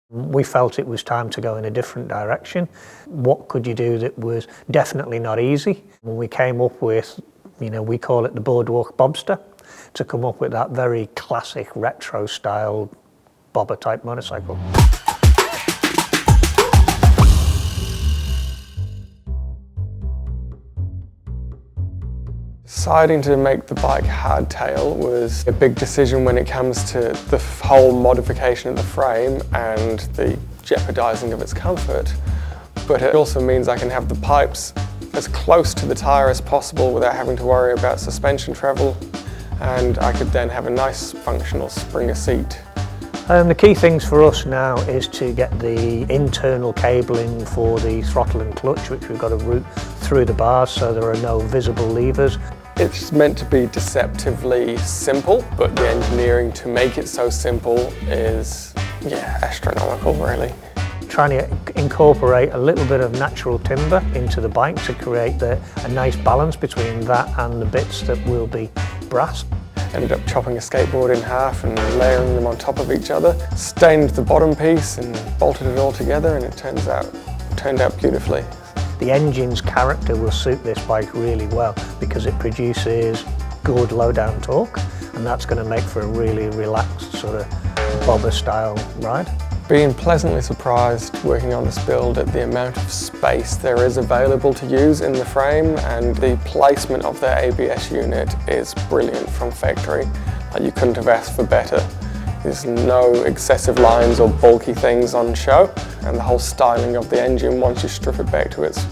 We felt it was time to go in a different direction. What could you do that was definitely not easy? When we came up with, we call it the Boardwalk Bobster, to come up with that very classic retro style bobber type motorcycle. Deciding to make the bike hardtail was a big decision when it comes to the whole modification of the frame and the jeopardising of its comfort. But it also means I can have the pipes as close to the tyre as possible without having to worry about suspension travel, and I could then have a nice functional Springer seat. The key things for us now is to get the internal cabling for the throttle and clutch, which we've got to route through the bars so there are no visible levers. It's meant to be deceptively simple, but the engineering to make it so simple is, astronomical really. Trying to incorporate a little bit of natural timber into the bike to create a nice balance between that and the bits that will be brass. Ended up chopping a skateboard in half and layering them on top of each other. Stained the bottom piece and bolted it all together, and it turned out beautifully. The engine's character will suit this bike really well because it produces good low-down torque, and that's going to make for a really relaxed sort of bobber style ride. Being pleasantly surprised working on this build at the amount of space there is available to use in the frame, and the placement of the ABS unit is brilliant from factory. You couldn't have asked for better. There's no excessive lines or bulky things on show, and the whole styling of the engine, once you strip it back to its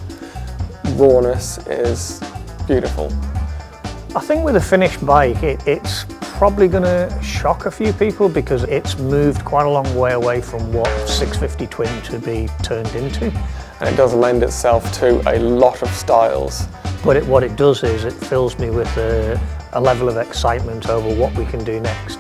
rawness, is beautiful. I think with a finished bike, it's probably going to shock a few people because it's moved quite a long way away from what 650 Twin to be turned into. And it does lend itself to a lot of styles. But what it does is it fills me with a level of excitement over what we can do next.